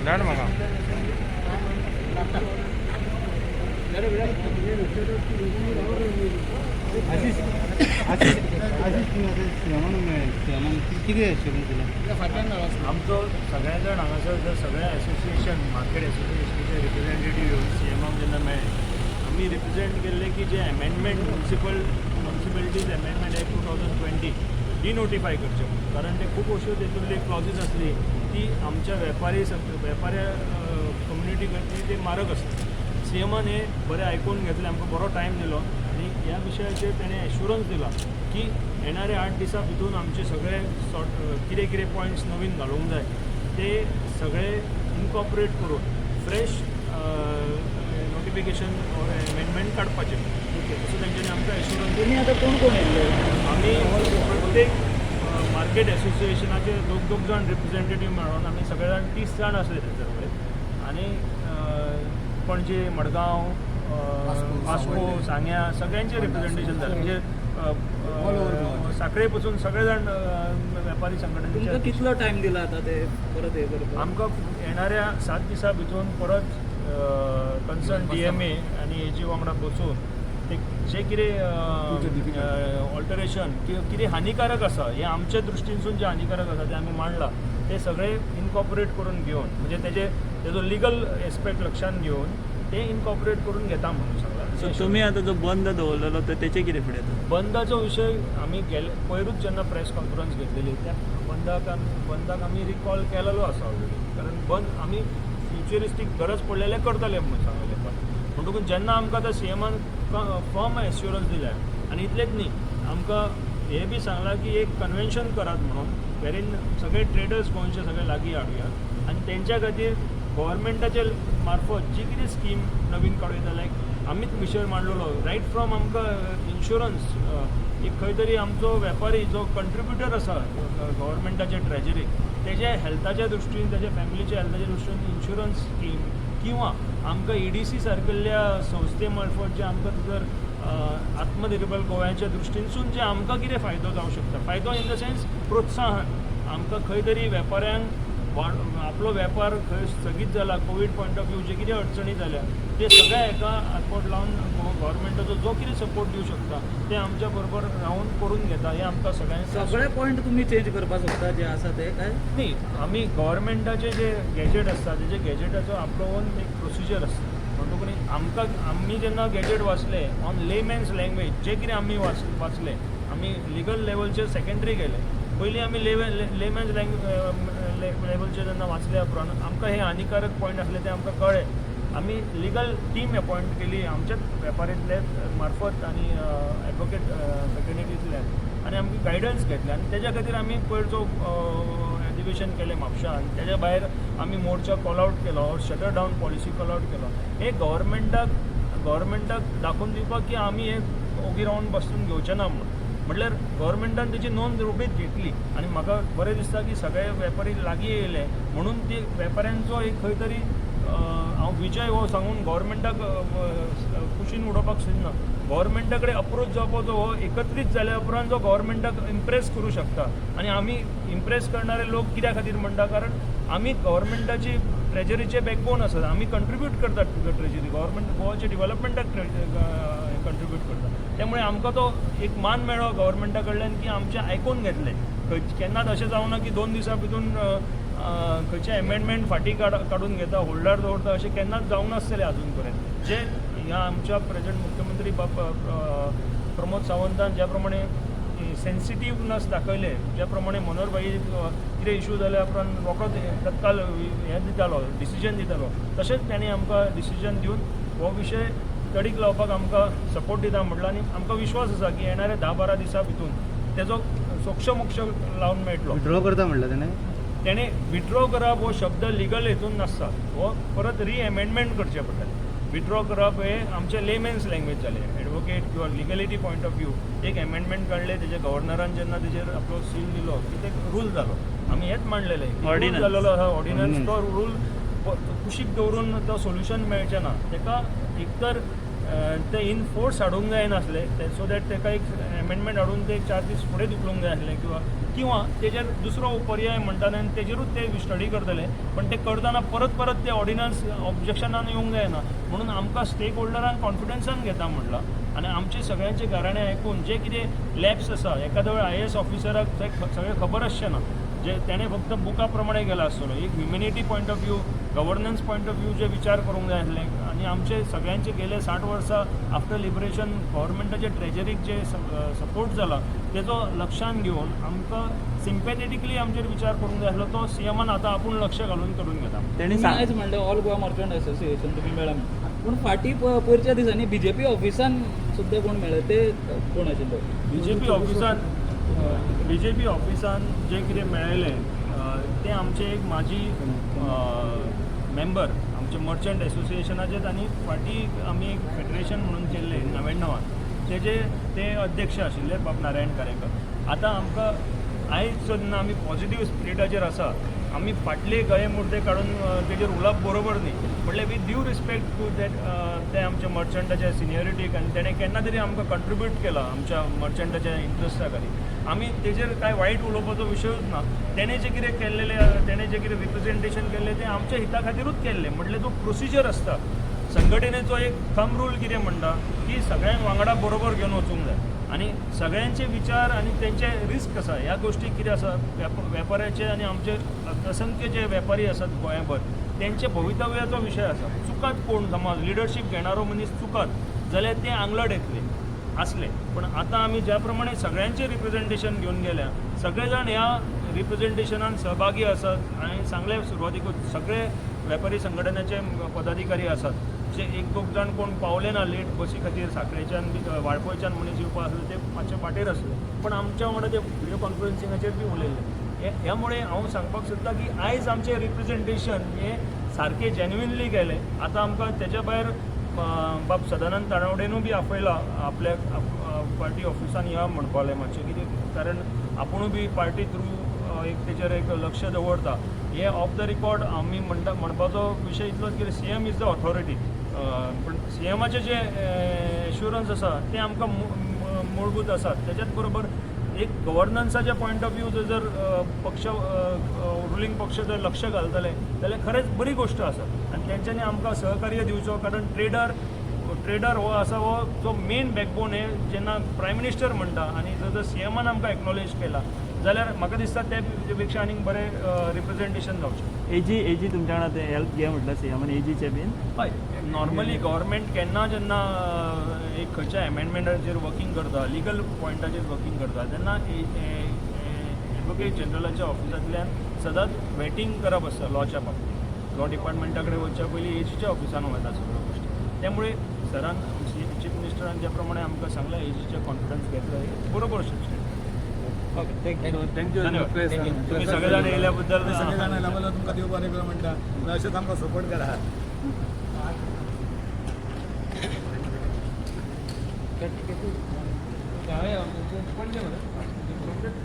धाड म्हाका आमचो सगळे जाण हांगासर जर सगळे एसोसिएशन मार्केट एसोसिएशनाचे रिप्रेझेंटेटीव येवन सीएमाक जेन्ना मेळ्ळे आमी रिप्रेझेंट केल्ले की जे अमेंडमेंट म्युनिसिपॅलिटीज अमेंडमेंट एक्ट 2020 डिनोटिफाय करचे म्हणून कारण ते खूब अश्यो तेतूंतली क्लॉजीस आसली ती आमच्या वेपाऱ्या कम्युनिटी खातीर ते मारक आसता सीएमान हे बरें आयकून घेतलें आमकां बरो टायम दिलो आनी ह्या विशयाचेर तेणें एश्युरन्स दिला की येणारे 8 दिसां भितून आमचे सगळे कितें कितें पॉयंट्स नवीन घालूंक जाय ते सगळे इनकॉर्पोरेट करून फ्रेश नोटिफिकेशन ऑर अमेंडमेंट काडपाचें असो तेंच्यांनी आमकां एश्युरन्स तुम्ही आता कोण कोण येयले आमी प्रत्येक मार्केट एसोसिएशनाचे दोग जाण रिप्रेझेंटेटीव मेळोन आमी सगळे जाण 30 जाण आसले तेजे कडेन आनी पणजे मडगांव वास्को सांग्या सगळ्यांचे रिप्रेझेंटेशन जालें म्हणजे साखळे पसून सगळे जाण वेपारी संघटनेचे तुमकां कितलो टायम दिला आता ते परत हे करपाक आमकां येणाऱ्या 7 दिसां भितून परत कन्सर्न DMA आनी हेचे वांगडा बसून ते जे कितें ऑल्टरेशन कितें हानिकारक आसा हे आमच्या दृश्टीनसून जे हानिकारक आसा ते आमी मांडलां ते सगळे इनकॉर्पोरेट करून घेवन म्हणजे तेजो लिगल एस्पेक्ट लक्षांत घेवन ते इनकॉर्पोरेट करून घेता म्हणून सांगला सो तुम्ही आता जो बंद दवरलेलो तर तेचे कितें फुडें बंदाचो विशय आमी पयरूच जेन्ना प्रेस कॉन्फरन्स घेतलेली त्या बंदाक आमी रिकॉल केलेलो आसा ऑलरेडी कारण बंद आमी फ्युचरिस्टीक गरज पडलेले करतले म्हणून सांगलेले म्हणटकूच जेन्ना आमकां आतां सीएमान फर्म एश्युरन्स दिल्या आनी इतलेंच न्ही आमकां हे बी सांगलां की एक कन्वेन्शन करात म्हणून वेरीन सगळे ट्रेडर्स गोंयचे सगळे लागीं हाडुयात आनी तेंच्या खातीर गव्हर्मेंटाचे मार्फत जी कितें स्कीम नवीन काडूं लायक आमीच विशय मांडलेलो रायट फ्रॉम आमकां इन्शुरन्स एक खंय तरी आमचो वेपारी जो कंट्रिब्युटर आसा गव्हर्मेंटाचे ट्रेजरीक तेजे हेल्थाच्या दृश्टीन तेजे फॅमिलीच्या हेल्थाच्या दृश्टीन इन्शुरन्स स्कीम किंवा आमकां EDC सारकिल्ल्या संस्थे मार्फत जे आमकां जर आत्मनिर्भर गोव्याच्या दृश्टीनसून जे आमकां कितें फायदो जावंक शकता फायदो इन द सेन्स प्रोत्साहन आमकां खंय तरी वेपाऱ्यांक आपलो वेपार खंय स्थगीत जाला कोवीड पॉयंट ऑफ व्यू जे कितें अडचणी जाल्या ते सगळ्या हेका हातबोट लावन गव्हर्मेंटाचो जो कितें सपोर्ट दिवंक शकता ते आमच्या बरोबर रावन करून घेता हे आमकां सगळ्यांक सगळे पॉयंट तुम्ही चेंज करपाक सोदता जे आसा ते काय न्ही आमी गव्हर्मेंटाचे जे गॅजेट आसता तेजे गॅजेटाचो आपलो ओन एक प्रोसिजर आसता म्हणटकूच आमी जेन्ना गॅजेट वाचले ऑन लेमॅन्स लँग्वेज जे कितें आमी वाचले आमी लिगल लेवलचेर सेकंडरी गेले पयलीं आमी लेमॅन्स लेवलचेर जेन्ना वाचले उपरांत आमकां हे हानिकारक पॉयंट आसले ते आमकां कळ्ळे आमी लिगल टीम अपॉयंट केली आमच्याच वेपारींतले मार्फत आनी एडवोकेट फ्रेटर्निटींतल्यान आनी आमकां गायडन्स घेतले आनी तेज्या खातीर आमी पयरचो अधिवेशन केलें म्हापशां आनी तेज्या भायर आमी मोर्चा कॉल आवट केलो shutter down policy call out केलो हे गव्हर्मेंटाक दाखोवन दिवपाक की आमी हे ओगी रावन बसून घेवचे ना म्हणून म्हटल्यार गव्हर्मेंटान तेची नोंद रोखडीच घेतली आनी म्हाका बरें दिसता की सगळे वेपारी लागीं येयले म्हणून ती वेपाऱ्यांचो एक खंय तरी हांव विजय हो सांगून गव्हर्मेंटाक कुशीन उडोवपाक सोदना गव्हर्मेंटा कडेन अप्रोच जावपाचो हो एकत्रीत जाल्या उपरांत जो गव्हर्मेंटाक इम्प्रेस करूं शकता आनी आमी इम्प्रेस करणारे लोक कित्या खातीर म्हणटा कारण आमी गव्हर्मेंटाची ट्रेजरीचे बॅकबोन आसात आमी कंट्रिब्यूट करतात ट्रेजरी गव्हर्मेंट गोवाच्या डिवेलपमेंटाक कंट्रिब्यूट करता त्यामुळे आमकां तो एक मान मेळ्ळो गव्हर्मेंटा कडल्यान की आमचें आयकून घेतलें केन्नाच अशें जावना की 2 दिसां भितून खंयचे अमेंडमेंट फाटीं काडून घेता होल्डार दवरता अशें केन्नाच जावंक नासतलें आजून पर्यंत जे ह्या आमच्या प्रेझेंट मुख्यमंत्री प्रमोद सावंतान ज्या प्रमाणे सेन्सिटिव्हनेस दाखयले ज्या प्रमाणे मनोहर भाई कितें इशू जाल्या उपरांत रोखडोच तत्काल हें दितालो डिसिजन दितालो तशेंच तांणी आमकां डिसिजन दिवन हो विशय तडीक लावपाक आमकां सपोर्ट दिता म्हटलं आनी आमकां विश्वास आसा की येणाऱ्या 10-12 दिसां भितून तेजो सोक्ष मोक्ष लावन मेळटलो विड्रॉ करता म्हणलं तेणे विड्रॉ करप हो शब्द लिगल हेतून नासता हो परत रिएमेंडमेंट करचें पडटलें विड्रॉ करप हे आमचे लेमॅन्स लँग्वेज जालें एडवोकेट किंवा लिगलिटी पॉयंट ऑफ व्यू एक अमेंडमेंट काडले तेजे गव्हर्नरान जेन्ना तेजेर आपलो सील दिलो की ते रूल जालो आमी हेच मांडलेले ऑर्डिनन्स जाल्लो आसा ऑर्डिनन्स तो रूल कुशीक दवरून तो सोल्युशन मेळचें ना तेका एकतर ते इन फोर्स हाडूंक जाय नासले सो दॅट ताका एक एमेंडमेंट हाडून ते 4 दीस फुडें धुकलूंक जाय आसलें किंवा तेजेर दुसरो पर्याय म्हणटाले आनी तेजेरूच ते स्टडी करतले पण ते करतना परत परत ते ऑर्डिनन्स ऑब्जेक्शनान येवंक जायना म्हणून आमकां स्टेक होल्डरांक कॉन्फिडन्सान घेता म्हणला आनी आमचे सगळ्यांचे गाराणे आयकून जे कितें लॅब्स आसा एखाद्या वेळ IAS ऑफिसराक ते सगळें खबर आसचें ना जे त्याने फक्त बुका प्रमाणे गेला आसतलो एक humanity point of view governance point of view जे विचार करूंक जाय आसले आनी आमचे सगळ्यांचे गेले 60 वर्सां आफ्टर लिबरेशन गव्हर्मेंटाचे ट्रेजरीक जे सपोर्ट जाला तेजो लक्षांत घेवन आमकां सिम्पॅथेटिकली आमचेर विचार करूंक जाय आसलो तो सीएमान आतां आपूण लक्ष घालून करून घेता तेणी आयज म्हणलें ऑल गोवा मर्चंट असोसिएशन तुमी मेळा पूण फाटीं पयरच्या दिसांनी BJP ऑफिसान सुद्दां कोण मेळ्ळे ते कोण आशिल्ले BJP ऑफिसान जे कितें मेळयलें ते आमचे एक माजी मेंबर आमचे मर्चंट एसोसिएशनाचे आनी फाटीं आमी एक फेडरेशन म्हणून केल्लें 99 तेजे ते अध्यक्ष आशिल्ले बाब नारायण कारेकर आतां आमकां आयज जेन्ना आमी पॉझिटीव स्पिरिटाचेर आसा आमी फाटले गळे मुर्दे काडून तेजेर उलोवप बरोबर न्ही म्हणल्यार with due respect to that ते आमच्या मर्चंटाच्या सिनियरिटीक आनी तेणें केन्ना तरी आमकां कंट्रिब्यूट केला आमच्या मर्चंटाच्या इंट्रस्टा खातीर आमी तेजेर कांय वायट उलोवपाचो विशयूच ना तेणें जें कितें केल्लें तेणें जें कितें रिप्रेझेंटेशन केल्लें तें आमच्या हिता खातीरूच केल्लें म्हटल्यार जो प्रोसिजर आसता संघटनेचो एक थंब रूल कितें म्हणटा की सगळ्यांक वांगडा बरोबर घेवन वचूंक जाय आनी सगळ्यांचे विचार आनी तेंचे रिस्क आसा ह्या गोश्टी कितें आसा वेपाऱ्याचे आनी आमचे असंख्य जे वेपारी आसात गोंयभर तेंचे भवितव्याचो विशय आसा चुकात कोण समज लिडरशीप घेणारो मनीस चुकात जाल्यार ते आंगलट येतले आसले पण आतां आमी ज्या प्रमाणे सगळ्यांचे रिप्रेझेंटेशन घेवन गेल्या सगळे जाण ह्या रिप्रेझेंटेशनान सहभागी आसात आनी सांगले सुरवातीकूच सगळे वेपारी संघटनाचे पदाधिकारी आसात जे एक दोग जाण कोण पावले ना लेट बसी खातीर सांखळेच्यान बी वाळपयच्यान मनीस येवपा आसले ते मातशे फाटीर आसले पण आमच्या वांगडा ते व्हिडिओ कॉन्फरन्सिंगाचेर बी उलयले ह्या मुळे हांव सांगपाक सोदतां की आयज आमचें रिप्रेझेंटेशन हें सारकें जेन्युइनली गेलें आतां आमकां तेच्या भायर बाब सदानंद ताणावडेनूय बी आपयला आपल्या पार्टी ऑफिसान या म्हणपालें मातशें कितें कारण आपुणूय बी पार्टी थ्रू एक तेजेर एक लक्ष दवरता हे ऑफ द रिकॉर्ड आमी म्हणपाचो विशय इतलोच की CM इज द ऑथॉरिटी पण CMचे जे एश्युरन्स आसा ते आमकां मूळभूत आसात तेच्याच बरोबर एक गव्हर्नन्साच्या पॉयंट ऑफ व्यू जर पक्ष रुलींग पक्ष जर लक्ष घालतले जाल्यार खरेंच बरी गोश्ट आसा आनी तेंच्यांनी आमकां सहकार्य दिवचो कारण ट्रेडर हो आसा हो जो मेन बॅकबोन हे जेन्ना प्रायम मिनिस्टर म्हणटा आनी जर CMन आमकां एक्नॉलेज केला जाल्यार म्हाका दिसता ते पेक्षा आनीक बरें रिप्रेझेंटेशन जावचें एजी तुमच्या वांगडा ते हेल्प घे म्हटलं CMन एजीचे बीन हय नॉर्मली गव्हर्मेंट केन्ना जेन्ना एक खंयच्या एमेंडमेंटाचेर वर्किंग करता लिगल पॉयंटाचेर वर्किंग करता तेन्ना एडवोकेट जनरलाच्या ऑफिसांतल्यान सदांच वेटींग करप आसता लॉच्या बाबतींत लॉ डिपार्टमेंटा कडेन वचच्या पयलीं एजीच्या ऑफिसान वयता सगळ्यो गोश्टी त्यामुळे सरान चीफ मिनिस्टरान ज्या प्रमाणे आमकां सांगला एजीचे कॉन्फिडन्स घेतला बरोबर शिक्षण ओके थँक्यू तुम्ही सगळे जाण येयल्याबद्दल सगळे जाण येयल्या बद्दल तुमकां देव बरें करूं म्हणटा अशेंच आमकां सपोर्ट करा पडले